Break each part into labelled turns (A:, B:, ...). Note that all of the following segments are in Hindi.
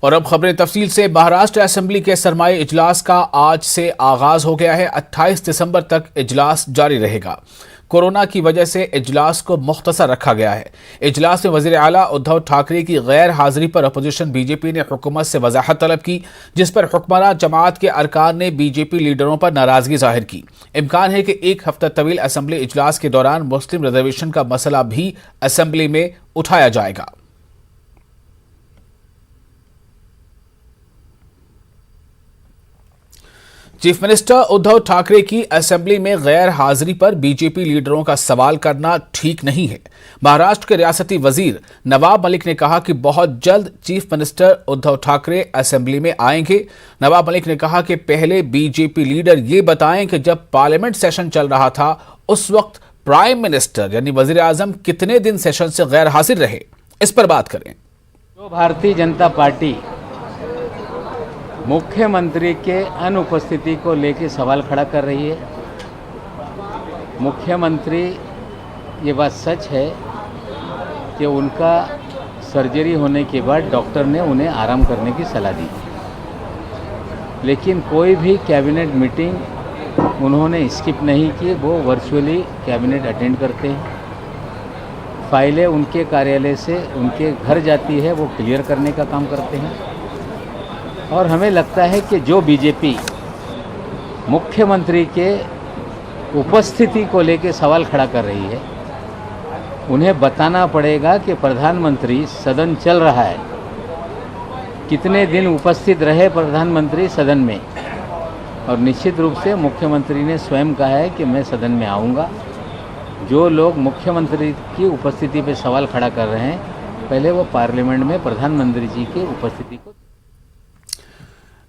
A: और अब खबरें तफसील से। महाराष्ट्र असेंबली के सरमाई इजलास का आज से आगाज हो गया है। 28 दिसंबर तक इजलास जारी रहेगा। कोरोना की वजह से इजलास को मुख्तसर रखा गया है। इजलास में वजीर आला उद्धव ठाकरे की गैर हाजिरी पर अपोजिशन बीजेपी ने हुकूमत से वजाहत तलब की, जिस पर हुक्मरान जमात के अरकान ने बीजेपी लीडरों पर नाराजगी जाहिर की। इम्कान है कि एक हफ्ता तवील असेंबली इजलास के दौरान मुस्लिम रिजर्वेशन का मसला भी असेंबली में उठाया जाएगा। चीफ मिनिस्टर उद्धव ठाकरे की असेंबली में गैर हाजिरी पर बीजेपी लीडरों का सवाल करना ठीक नहीं है। महाराष्ट्र के रियासती वजीर नवाब मलिक ने कहा कि बहुत जल्द chief minister Uddhav Thackeray assembly में आएंगे। नवाब मलिक ने कहा कि पहले बीजेपी लीडर ये बताएं कि जब पार्लियामेंट सेशन चल रहा था उस वक्त प्राइम मिनिस्टर यानी वजीर आजम कितने दिन सेशन से गैर हाजिर रहे, इस पर बात करें।
B: जो भारतीय जनता पार्टी मुख्यमंत्री के अनुपस्थिति को लेकर सवाल खड़ा कर रही है, मुख्यमंत्री, ये बात सच है कि उनका सर्जरी होने के बाद डॉक्टर ने उन्हें आराम करने की सलाह दी, लेकिन कोई भी कैबिनेट मीटिंग उन्होंने स्किप नहीं की। वो वर्चुअली कैबिनेट अटेंड करते हैं, फाइलें उनके कार्यालय से उनके घर जाती है, वो क्लियर करने का काम करते हैं। और हमें लगता है कि जो बीजेपी मुख्यमंत्री के उपस्थिति को लेकर सवाल खड़ा कर रही है, उन्हें बताना पड़ेगा कि प्रधानमंत्री सदन चल रहा है, कितने दिन उपस्थित रहे प्रधानमंत्री सदन में। और निश्चित रूप से मुख्यमंत्री ने स्वयं कहा है कि मैं सदन में आऊँगा। जो लोग मुख्यमंत्री की उपस्थिति पर सवाल खड़ा कर रहे हैं, पहले वो पार्लियामेंट में प्रधानमंत्री जी की उपस्थिति को।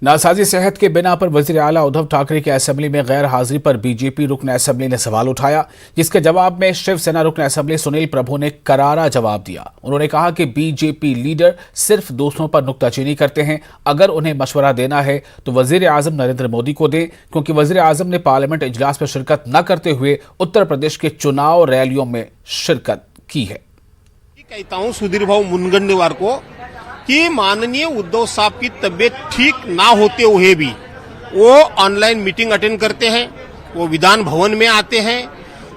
A: नासाजी सेहत के बिना पर वजीर आला उद्धव ठाकरे की असेंबली में गैर हाजिरी पर बीजेपी रुकन असेंबली ने सवाल उठाया, जिसके जवाब में शिवसेना रुकन असेंबली सुनील प्रभु ने करारा जवाब दिया। उन्होंने कहा कि बीजेपी लीडर सिर्फ दूसरों पर नुक्ताचीनी करते हैं। अगर उन्हें मशवरा देना है तो वजीर आजम नरेंद्र मोदी को दें, क्योंकि वजीर आजम ने पार्लियामेंट इजलास में शिरकत न करते हुए उत्तर प्रदेश के चुनाव रैलियों में शिरकत की है।
C: कहता हूं सुधीर भाऊ मुनगंटीवार को कि माननीय उद्धव साहब की तबीयत ठीक ना होते हुए भी वो ऑनलाइन मीटिंग अटेंड करते हैं, वो विधान भवन में आते हैं,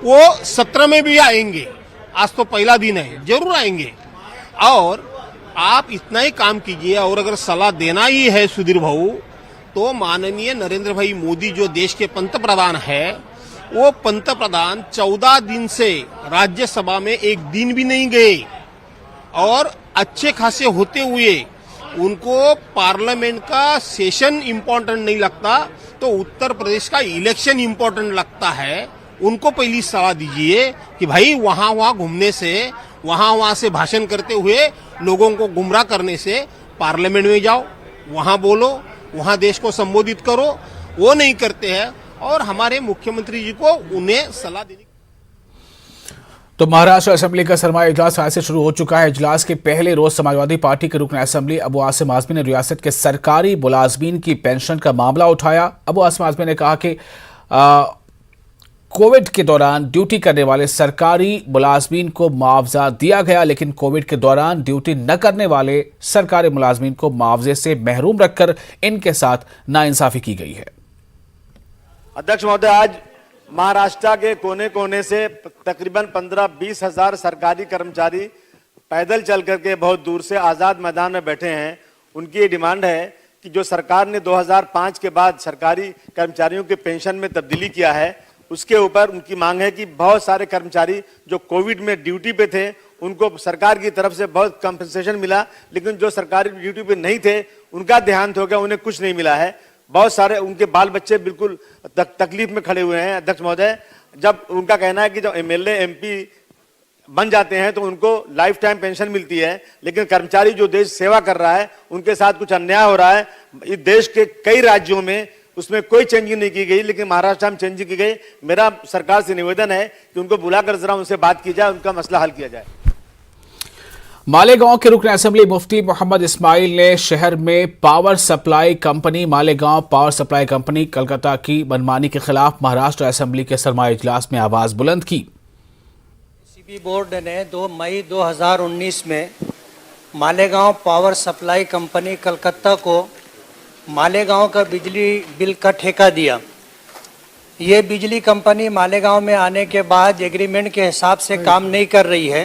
C: वो सत्र में भी आएंगे। आज तो पहला दिन है, जरूर आएंगे। और आप इतना ही काम कीजिए। और अगर सलाह देना ही है सुधीर भाऊ, तो माननीय नरेंद्र भाई मोदी जो देश के पंतप्रधान है, वो पंतप्रधान 14 दिन से राज्यसभा में एक दिन भी नहीं गए और अच्छे खासे होते हुए उनको पार्लियामेंट का सेशन इंपॉर्टेंट नहीं लगता, तो उत्तर प्रदेश का इलेक्शन इंपॉर्टेंट लगता है। उनको पहली सलाह दीजिए कि भाई वहां घूमने से, वहां से भाषण करते हुए लोगों को गुमराह करने से पार्लियामेंट में जाओ, वहां बोलो, वहां देश को संबोधित करो। वो नहीं करते हैं और हमारे मुख्यमंत्री जी को उन्हें सलाह देनी।
A: तो महाराष्ट्र असेंबली का सरमाई इजलास आज से शुरू हो चुका है। इजलास के पहले रोज समाजवादी पार्टी के रुकन असेंबली अबू आसिम आजमी ने रियासत के सरकारी मुलाजमीन की पेंशन का मामला उठाया। अबू आसिम आजमी ने कहा कि कोविड के दौरान ड्यूटी करने वाले सरकारी मुलाजमीन को मुआवजा दिया गया, लेकिन कोविड के दौरान ड्यूटी न करने वाले सरकारी मुलाजमीन को मुआवजे से महरूम रखकर इनके साथ नाइंसाफी की गई है।
D: अध्यक्ष महोदय, आज महाराष्ट्र के कोने कोने से तकरीबन 15-20 हजार सरकारी कर्मचारी पैदल चल करके बहुत दूर से आजाद मैदान में बैठे हैं। उनकी ये डिमांड है कि जो सरकार ने 2005 के बाद सरकारी कर्मचारियों के पेंशन में तब्दीली किया है, उसके ऊपर उनकी मांग है कि बहुत सारे कर्मचारी जो कोविड में ड्यूटी पे थे, उनको सरकार की तरफ से बहुत कंपनसेशन मिला, लेकिन जो सरकारी ड्यूटी पे नहीं थे उनका देहांत हो गया, उन्हें कुछ नहीं मिला है। बहुत सारे उनके बाल बच्चे बिल्कुल तकलीफ में खड़े हुए हैं। अध्यक्ष महोदय, जब उनका कहना है कि जब एमएलए एमपी बन जाते हैं तो उनको लाइफ टाइम पेंशन मिलती है, लेकिन कर्मचारी जो देश सेवा कर रहा है उनके साथ कुछ अन्याय हो रहा है। इस देश के कई राज्यों में उसमें कोई चेंजिंग नहीं की गई, लेकिन महाराष्ट्र में चेंजिंग की गई। मेरा सरकार से निवेदन है कि उनको बुलाकर जरा उनसे बात की जाए, उनका मसला हल किया जाए।
A: मालेगांव के रुकन असेंबली मुफ्ती मोहम्मद इस्माइल ने शहर में power supply company Malegaon power supply company Calcutta की मनमानी के खिलाफ महाराष्ट्र असेंबली के सरमाई इजलास में आवाज बुलंद की।
E: सीबी बोर्ड ने 2 मई 2019 में Malegaon power supply company Calcutta को मालेगांव का बिजली बिल का ठेका दिया। ये बिजली कंपनी मालेगांव में आने के बाद एग्रीमेंट के हिसाब से काम नहीं कर रही है।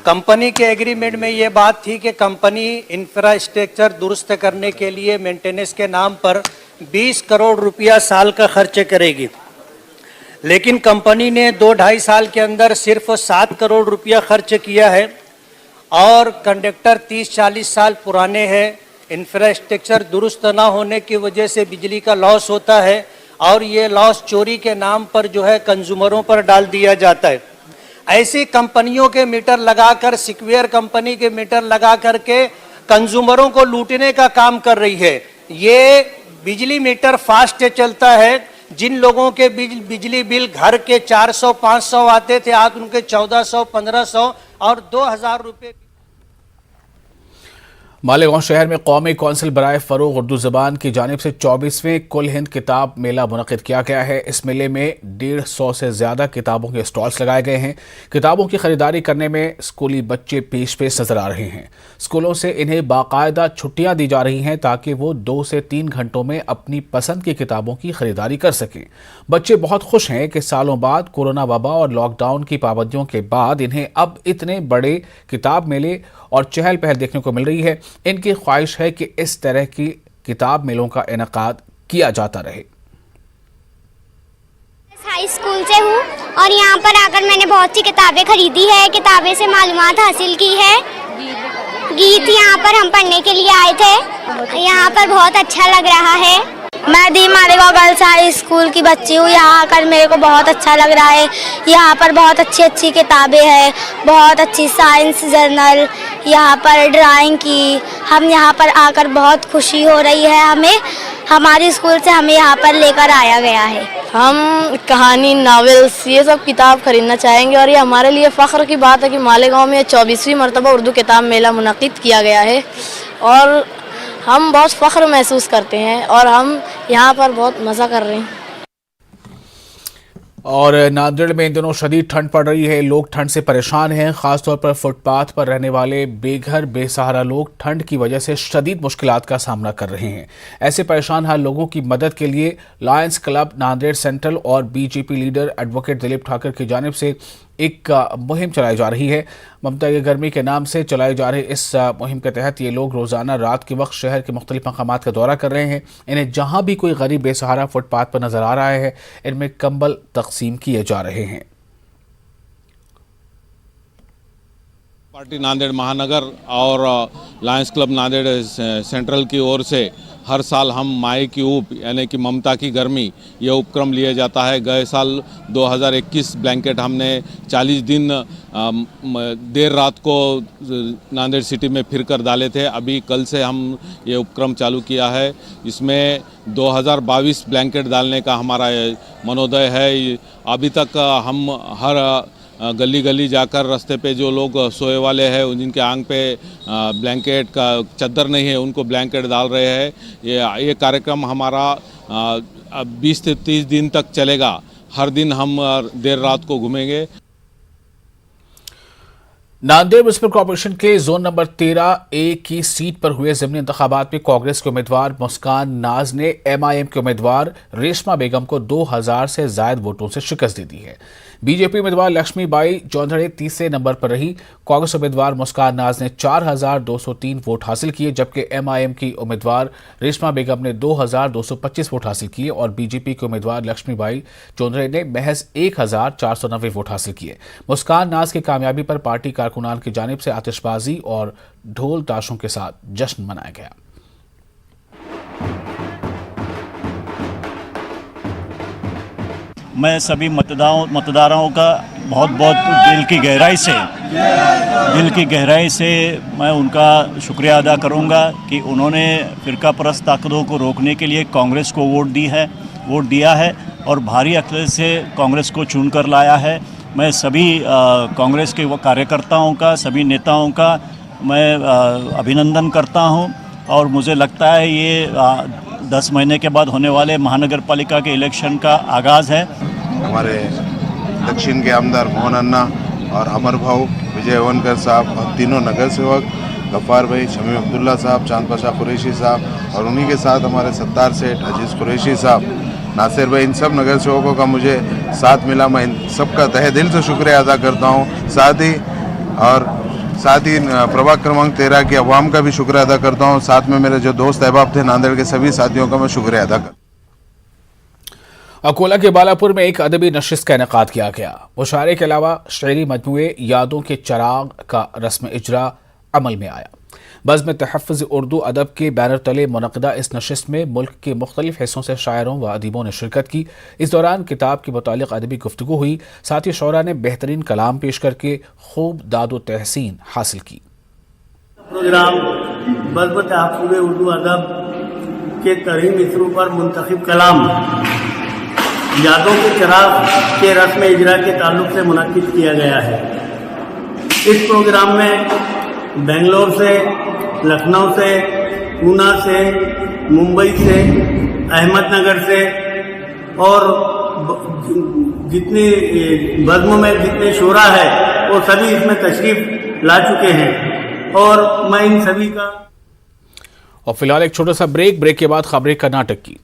E: कंपनी के एग्रीमेंट में ये बात थी कि कंपनी इंफ्रास्ट्रक्चर दुरुस्त करने के लिए मेंटेनेंस के नाम पर 20 करोड़ रुपया साल का खर्च करेगी, लेकिन कंपनी ने 2-2.5 साल के अंदर सिर्फ 7 करोड़ रुपया खर्च किया है और कंडक्टर 30-40 साल पुराने हैं। इंफ्रास्ट्रक्चर दुरुस्त ना होने की वजह से बिजली का लॉस होता है और ये लॉस चोरी के नाम पर जो है कंज्यूमरों पर डाल दिया जाता है। ऐसी कंपनियों के मीटर लगाकर, सिक्वेयर कंपनी के मीटर लगा करके कंज्यूमरों को लूटने का काम कर रही है। ये बिजली मीटर फास्ट चलता है। जिन लोगों के बिजली बिल घर के 400-500 आते थे, आज उनके 1400-1500 और 2000 रुपये।
A: मालेगांव शहर में कौमी कौंसिल बराए फरोग उर्दू ज़बान की जानिब से 24वें कुल हिंद किताब मेला मुनक़िद किया गया है। इस मेले में 150 से ज़्यादा किताबों के स्टॉल्स लगाए गए हैं। किताबों की खरीदारी करने में स्कूली बच्चे पेश नजर आ रहे हैं। स्कूलों से इन्हें बाकायदा छुट्टियां दी जा रही हैं ताकि वो 2 से 3 घंटों में अपनी पसंद की किताबों की खरीदारी कर सकें। बच्चे बहुत खुश हैं कि सालों बाद कोरोना वबा और लॉकडाउन की पाबंदियों के बाद इन्हें अब इतने बड़े किताब मेले और चहल पहल देखने को मिल रही है। इनकी ख्वाहिश है कि इस तरह की किताब मेलों का इनेकाद किया जाता रहे।
F: हाई स्कूल से हूँ और यहाँ पर आकर मैंने बहुत सी किताबें खरीदी है, किताबें से मालूमात हासिल की है। गीत यहाँ पर हम पढ़ने के लिए आए थे, यहाँ पर बहुत अच्छा लग रहा है। मैं दी मालेगांव गर्ल्स हाई स्कूल की बच्ची हूँ। यहाँ आकर मेरे को बहुत अच्छा लग रहा है। यहाँ पर बहुत अच्छी अच्छी किताबें हैं, बहुत अच्छी साइंस जर्नल, यहाँ पर ड्राइंग की। हम यहाँ पर आकर बहुत खुशी हो रही है। हमें हमारी स्कूल से हमें यहाँ पर लेकर आया गया है।
G: हम कहानी, नॉवेल्स, ये सब किताब खरीदना चाहेंगे और ये हमारे लिए फ़ख्र की बात है कि मालेगांव में 24वीं मरतबा उर्दू किताब मेला मुनक़िद किया गया है और हम बहुत फ़ख्र महसूस करते हैं और हम यहाँ पर बहुत मज़ा कर रहे हैं।
A: और नांदेड़ में इन दिनों शदीद ठंड पड़ रही है। लोग ठंड से परेशान हैं। खासतौर पर फुटपाथ पर रहने वाले बेघर बेसहारा लोग ठंड की वजह से शदीद मुश्किलात का सामना कर रहे हैं। ऐसे परेशान हाल लोगों की मदद के लिए लायंस क्लब नांदेड़ सेंट्रल और BJP leader advocate Dilip Thakar की जानिब से एक मुहिम चलाई जा रही है। ममता की गर्मी के नाम से चलाई जा रही इस मुहिम के तहत ये लोग रोज़ाना रात के वक्त शहर के मुख्तलिफ मकामात का दौरा कर रहे हैं। इन्हें जहां भी कोई गरीब बेसहारा फुटपाथ पर नजर आ रहा है, इनमें कंबल तकसीम किए जा रहे हैं।
H: पार्टी नांदेड़ महानगर और लायंस क्लब नांदेड़ सेंट्रल की ओर से हर साल हम माई की ऊप यानी कि ममता की गर्मी ये उपक्रम लिया जाता है। गए साल 2021 ब्लैंकेट हमने 40 दिन देर रात को नांदेड़ सिटी में फिर कर डाले थे। अभी कल से हम ये उपक्रम चालू किया है। इसमें 2022 ब्लैंकेट डालने का हमारा मनोदय है। अभी तक हम हर गली गली जाकर रास्ते पे जो लोग सोए वाले हैं, जिनके आंग पे ब्लैंकेट का चद्दर नहीं है, उनको ब्लैंकेट डाल रहे हैं। ये कार्यक्रम हमारा 20 से 30 दिन तक चलेगा। हर दिन हम देर रात को घूमेंगे।
A: नांदेड़ म्युनिसिपल कॉर्पोरेशन के जोन नंबर 13A की सीट पर हुए ज़िमनी इंतखाबात में कांग्रेस के उम्मीदवार मुस्कान नाज ने MIM के उम्मीदवार रेशमा बेगम को 2000 से ज्यादा वोटों से शिकस्त दे दी है। बीजेपी उम्मीदवार लक्ष्मी बाई चौधरी तीसरे नंबर पर रही। कांग्रेस उम्मीदवार मुस्कान नाज ने 4203 वोट हासिल किए, जबकि MIM की उम्मीदवार रेशमा बेगम ने 2225 वोट हासिल किए और बीजेपी के उम्मीदवार लक्ष्मी बाई चौधरी ने महज 1490 वोट हासिल किए। मुस्कान नाज की कामयाबी पर पार्टी कारकुनान की जानिब से आतिशबाजी और ढोल ताशों के साथ जश्न मनाया गया।
I: मैं सभी मतदाताओं का बहुत दिल की गहराई से मैं उनका शुक्रिया अदा करूंगा कि उन्होंने फ़िरका परस्त ताकतों को रोकने के लिए कांग्रेस को वोट दिया है और भारी अक्सर से कांग्रेस को चुनकर लाया है। मैं सभी कांग्रेस के कार्यकर्ताओं का, सभी नेताओं का मैं अभिनंदन करता हूं और मुझे लगता है ये 10 महीने के बाद होने वाले महानगर पालिका के इलेक्शन का आगाज़ है।
J: हमारे दक्षिण के आमदार मोहन अन्ना और अमर भाऊ विजय अवनकर साहब और तीनों नगर सेवक गफ्फार भाई, शमीम अब्दुल्ला साहब, चांद पाशा कुरैशी साहब और उन्हीं के साथ हमारे सत्तार सेठ अजीज़ कुरैशी साहब, नासिर भाई, इन सब नगर सेवकों का मुझे साथ मिला। मैं इन सबका तहे दिल से शुक्रिया अदा करता हूँ। साथ ही प्रभाग क्रमांक 13 की अवाम का भी शुक्रिया अदा करता हूँ। साथ में मेरे जो दोस्त अहबाब थे नांदेड़ के सभी साथियों का मैं शुक्रिया अदा करता हूँ।
A: अकोला के बालापुर में एक अदबी नशिस्त का इनेकाद किया गया। मुशायरे के अलावा शायरी मजमूए यादों के चराग का रस्म इजरा अमल में आया। बज़्म तहफ़्फ़ुज़ उर्दू अदब के बैनर तले मुनक़दा इस नशिस्त में मुल्क के मुख्तलिफ हिस्सों से शायरों व अदीबों ने शिरकत की। इस दौरान किताब के मुतालिक अदबी गुफ्तगू हुई। साथ ही शौरा ने बेहतरीन कलाम पेश करके खूब दादो तहसीन हासिल की।
K: प्रोग्राम बज़्म तहफ़्फ़ुज़ उर्दू अदब के तरीम इसरू पर मुंतखब कलाम यादों के चराग के रस्म इजरा के ताल्लुक से मुनक़िद किया गया है। इस प्रोग्राम में बेंगलोर से, लखनऊ से, पूना से, मुंबई से, अहमदनगर से और जितनी बज़्म में जितने शोरा है वो सभी इसमें तशरीफ ला चुके हैं और मैं इन सभी का।
A: और फिलहाल एक छोटा सा ब्रेक के बाद खबरें कर्नाटक की।